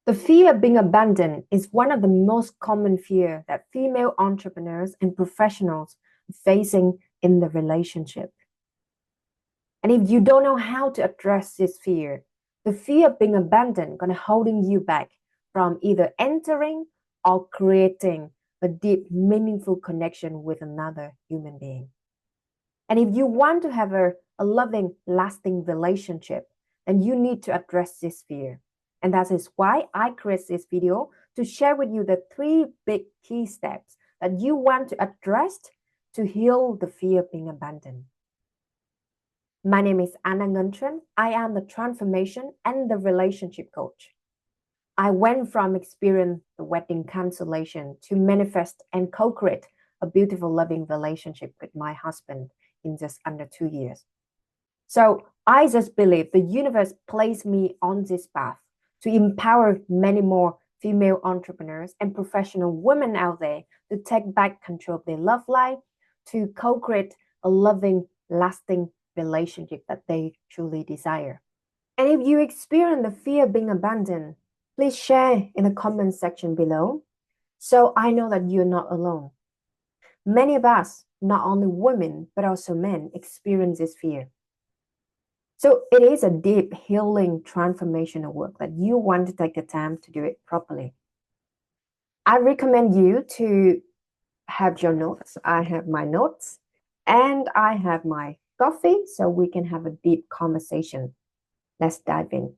The fear of being abandoned is one of the most common fear that female entrepreneurs and professionals are facing in the relationship. And if you don't know how to address this fear, the fear of being abandoned gonna holding you back from either entering or creating a deep, meaningful connection with another human being. And if you want to have a loving, lasting relationship, then you need to address this fear. And that is why I create this video to share with you the 3 big key steps that you want to address to heal the fear of being abandoned. My name is Ngan Tran. I am the transformation and the relationship coach. I went from experience the wedding cancellation to manifest and co-create a beautiful, loving relationship with my husband in just under 2 years. So I just believe the universe placed me on this path to empower many more female entrepreneurs and professional women out there to take back control of their love life, to co-create a loving, lasting relationship that they truly desire. And if you experience the fear of being abandoned, please share in the comment section below so I know that you're not alone. Many of us, not only women, but also men, experience this fear. So it is a deep, healing, transformational work that you want to take the time to do it properly. I recommend you to have your notes. I have my notes and I have my coffee so we can have a deep conversation. Let's dive in.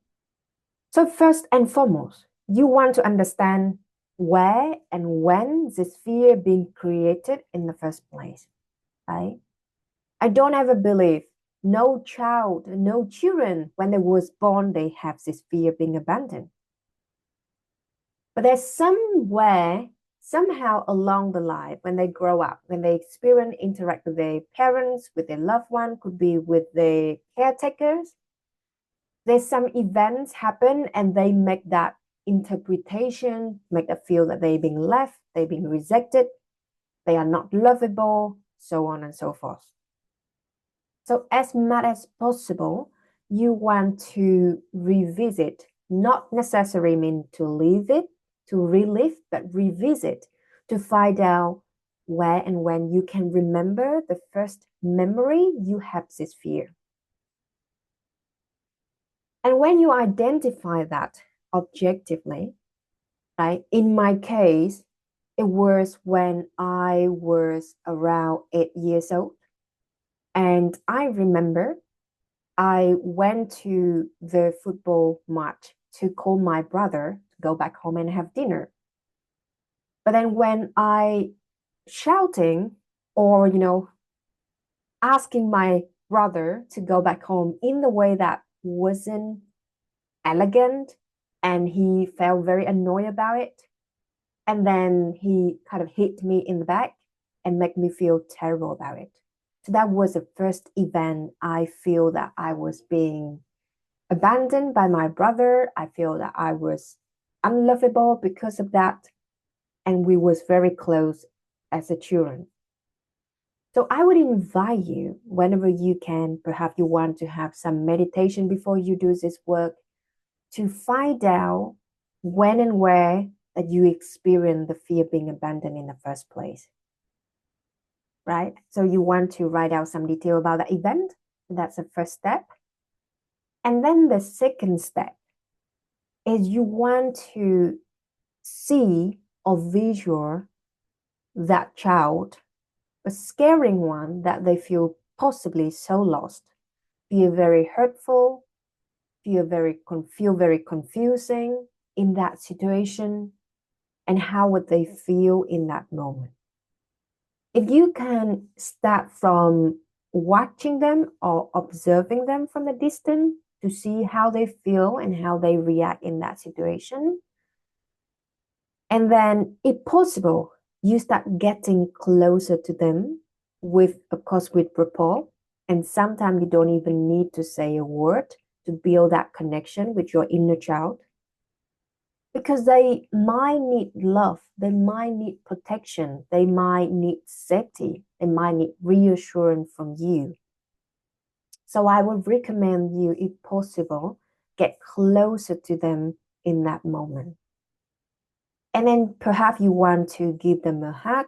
So first and foremost, you want to understand where and when this fear being created in the first place, right? I don't ever believe no child, no children, when they was born, they have this fear of being abandoned. But there's somewhere, somehow along the line, when they grow up, when they experience, interact with their parents, with their loved one, could be with their caretakers, there's some events happen and they make that interpretation, make them feel that they're being left, they're being rejected, they are not lovable, so on and so forth. So as much as possible, you want to revisit, not necessarily mean to leave it, to relive, but revisit to find out where and when you can remember the first memory you have this fear. And when you identify that objectively, right? In my case, it was when I was around 8 years old. And I remember I went to the football match to call my brother to go back home and have dinner. But then when I shouting or, asking my brother to go back home in the way that wasn't elegant, and he felt very annoyed about it. And then he kind of hit me in the back and made me feel terrible about it. So that was the first event I feel that I was being abandoned by my brother. I feel that I was unlovable because of that. And we was very close as a children. So I would invite you, whenever you can, perhaps you want to have some meditation before you do this work, to find out when and where that you experience the fear of being abandoned in the first place. Right? So you want to write out some detail about that event. That's the first step. And then the second step is you want to see or visual that child, a scaring one that they feel possibly so lost, feel very hurtful, feel very confusing in that situation, and how would they feel in that moment. If you can start from watching them or observing them from a distance to see how they feel and how they react in that situation, and then if possible, you start getting closer to them with, of course, with rapport, and sometimes you don't even need to say a word to build that connection with your inner child, because they might need love, they might need protection, they might need safety, they might need reassurance from you. So I would recommend you, if possible, get closer to them in that moment. And then perhaps you want to give them a hug,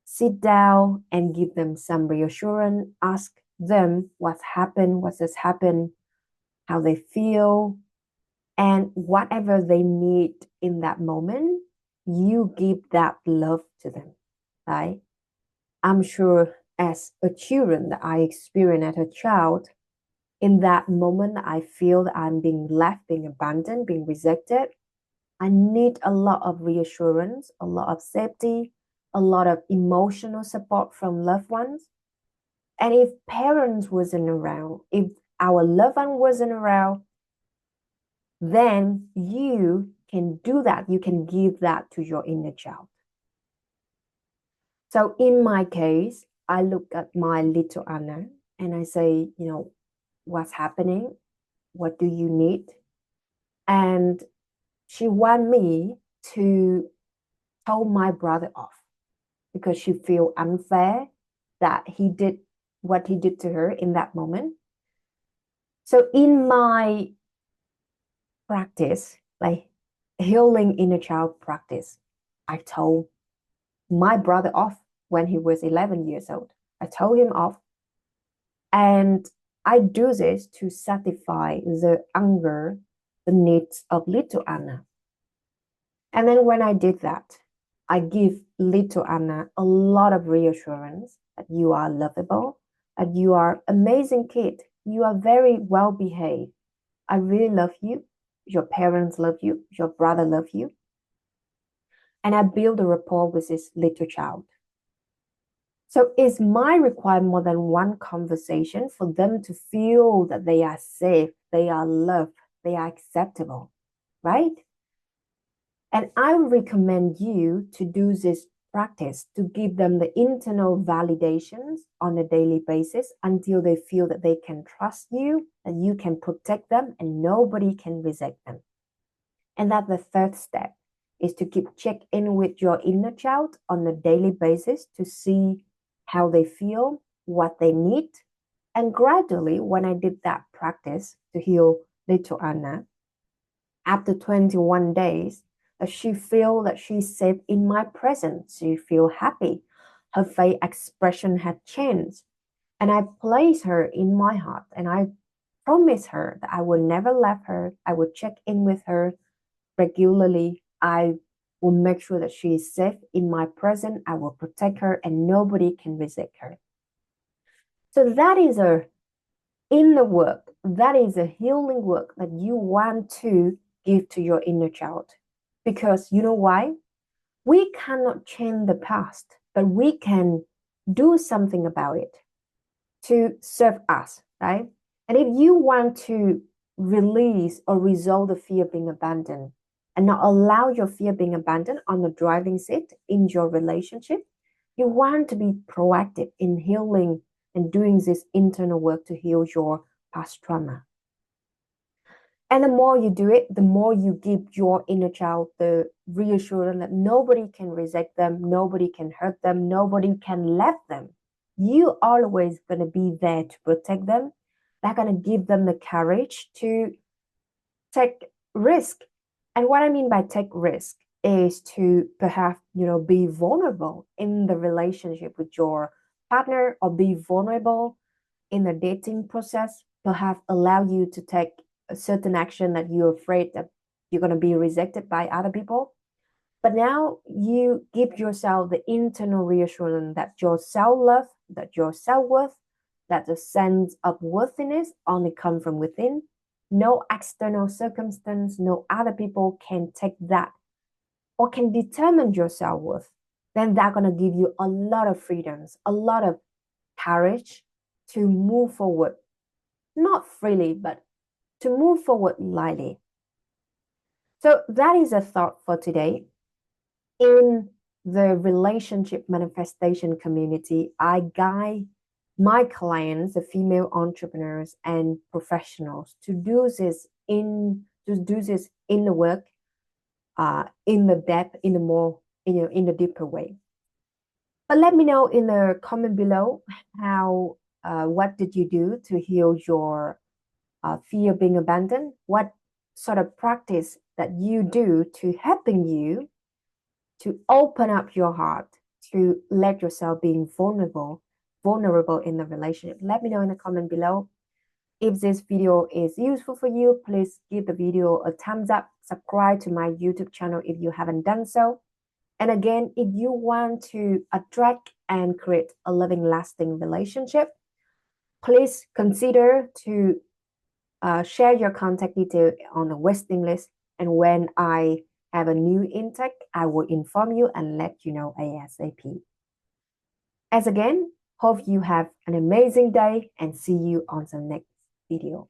sit down and give them some reassurance, ask them what's happened, what has happened, how they feel, and whatever they need in that moment, you give that love to them, right? I'm sure as a children that I experience as a child, in that moment, I feel that I'm being left, being abandoned, being rejected. I need a lot of reassurance, a lot of safety, a lot of emotional support from loved ones. And if parents wasn't around, if our loved one wasn't around, then you can do that. You can give that to your inner child. So in my case, I look at my little Anna and I say, what's happening? What do you need? And she want me to tell my brother off because she feel unfair that he did what he did to her in that moment. So in my practice, like healing inner child practice, I told my brother off when he was 11 years old. I told him off. And I do this to satisfy the hunger, the needs of little Anna. And then when I did that, I give little Anna a lot of reassurance that you are lovable, that you are amazing kid, you are very well behaved. I really love you. Your parents love you. Your brother love you. And I build a rapport with this little child. So it's my require more than one conversation for them to feel that they are safe, they are loved, they are acceptable, right? And I recommend you to do this practice to give them the internal validations on a daily basis until they feel that they can trust you, that you can protect them, and nobody can reject them. And that the third step is to keep check in with your inner child on a daily basis to see how they feel, what they need. And gradually, when I did that practice to heal little Anna, after 21 days, she feel that she's safe in my presence. She feel happy. Her face expression had changed. And I place her in my heart and I promise her that I will never leave her. I will check in with her regularly. I will make sure that she is safe in my presence. I will protect her and nobody can reject her. So that is a inner work. That is a healing work that you want to give to your inner child. Because you know why? We cannot change the past, but we can do something about it to serve us, right? And if you want to release or resolve the fear of being abandoned and not allow your fear of being abandoned on the driving seat in your relationship, you want to be proactive in healing and doing this internal work to heal your past trauma. And the more you do it, the more you give your inner child the reassurance that nobody can reject them, nobody can hurt them, nobody can let them. You always going to be there to protect them. They're going to give them the courage to take risk. And what I mean by take risk is to perhaps, be vulnerable in the relationship with your partner or be vulnerable in the dating process, perhaps allow you to take a certain action that you're afraid that you're going to be rejected by other people. But now you give yourself the internal reassurance that your self-love, that your self-worth, that the sense of worthiness only come from within. No external circumstance, no other people can take that or can determine your self-worth. Then they're going to give you a lot of freedoms, a lot of courage to move forward, not freely, but to move forward lightly. So that is a thought for today. In the relationship manifestation community, I guide my clients, the female entrepreneurs and professionals, to do this in the work, in the depth, in the more, in the deeper way. But let me know in the comment below how what did you do to heal your fear of being abandoned? What sort of practice that you do to helping you to open up your heart, to let yourself being vulnerable in the relationship? Let me know in the comment below. If this video is useful for you, please give the video a thumbs up, subscribe to my YouTube channel if you haven't done so. And again, if you want to attract and create a loving, lasting relationship, please consider to share your contact detail on the waiting list. And when I have a new intake, I will inform you and let you know ASAP. As again, hope you have an amazing day and see you on the next video.